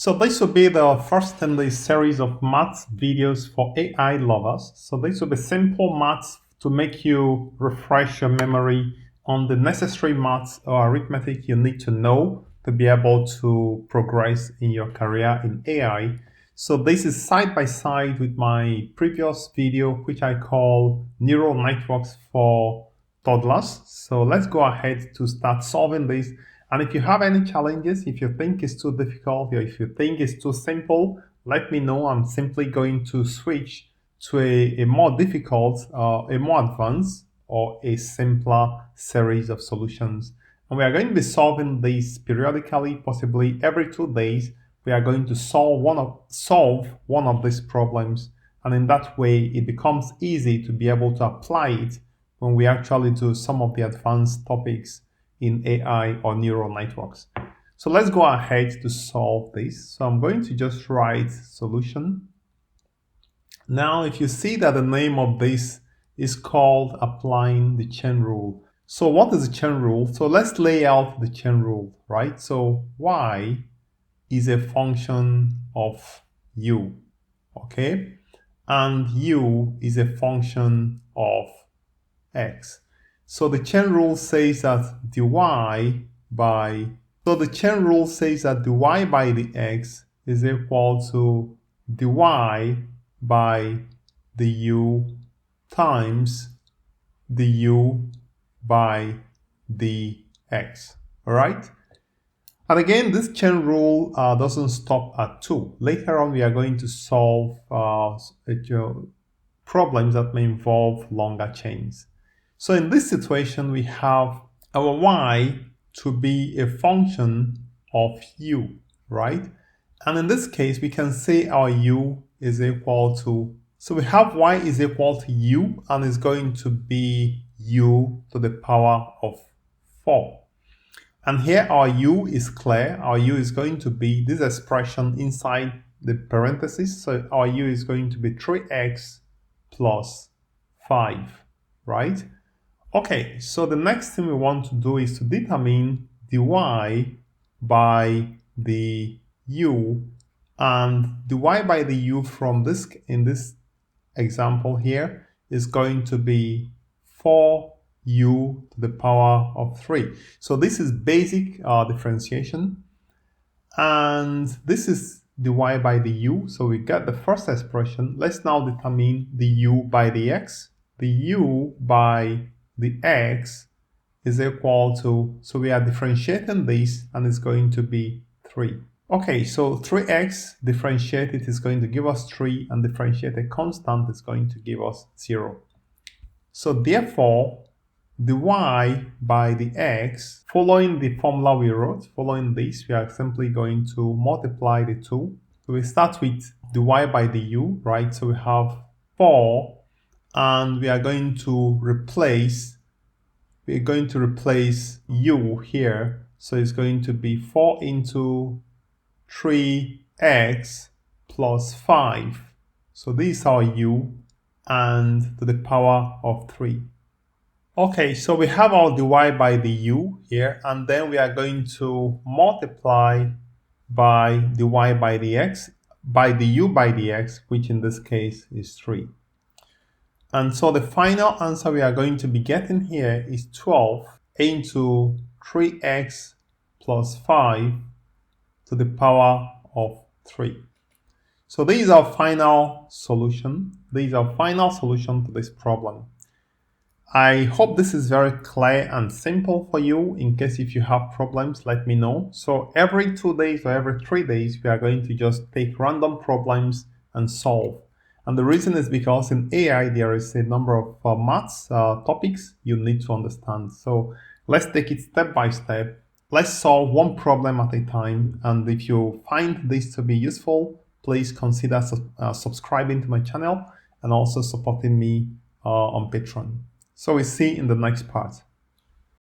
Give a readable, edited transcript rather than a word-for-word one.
So this will be the first in this series of maths videos for AI lovers. So this will be simple maths to make you refresh your memory on the necessary maths or arithmetic you need to know to be able to progress in your career in AI. So this is side by side with my previous video, which I call Neural Networks for Toddlers. So let's go ahead to start solving this. And if you have any challenges, if you think it's too difficult or if you think it's too simple, let me know. I'm simply going to switch to a more difficult, a more advanced, or a simpler series of solutions. And we are going to be solving these periodically, possibly every 2 days. We are going to solve one of these problems. And in that way, it becomes easy to be able to apply it when we actually do some of the advanced topics in AI or neural networks. So let's go ahead to solve this. So I'm going to just write solution. Now, if you see that the name of this is called applying the chain rule. So what is the chain rule? So let's lay out the chain rule, right? So y is a function of u, okay? And u is a function of x. So the chain rule says that dy by the x is equal to dy by the u times the u by the x. All right? And again, this chain rule doesn't stop at 2. Later on, we are going to solve problems that may involve longer chains. So in this situation, we have our y to be a function of u, right? And in this case, we can say our u is equal to, so we have y is equal to u, and is going to be u to the power of 4. And here our u is clear. Our u is going to be this expression inside the parentheses. So our u is going to be 3x plus 5, right? Okay, so the next thing we want to do is to determine dy by the u, and dy by the u from this, in this example here, is going to be 4u to the power of 3. So this is basic differentiation, and this is dy by the u. So we got the first expression. Let's now determine the u by the x. The u by the x is equal to, so we are differentiating this, and it's going to be 3. Okay, so 3x differentiated is going to give us 3, and differentiate a constant is going to give us 0. So therefore, the y by the x, following the formula we wrote, following this, we are simply going to multiply the 2. So we start with the y by the u, right? So we have 4, and we are going to replace u here. So it's going to be 4 into 3x plus 5. So this is our u, and to the power of 3. Okay, so we have our dy by the u here, and then we are going to multiply by dy by the x, by the u by the x, which in this case is 3. And so the final answer we are going to be getting here is 12 into 3x plus 5 to the power of 3. So this is our final solution. This is our final solution to this problem. I hope this is very clear and simple for you. In case if you have problems, let me know. So every 2 days or every 3 days, we are going to just take random problems and solve. And the reason is because in AI, there is a number of maths topics you need to understand. So let's take it step by step. Let's solve one problem at a time. And if you find this to be useful, please consider subscribing to my channel and also supporting me on Patreon. So we see in the next part.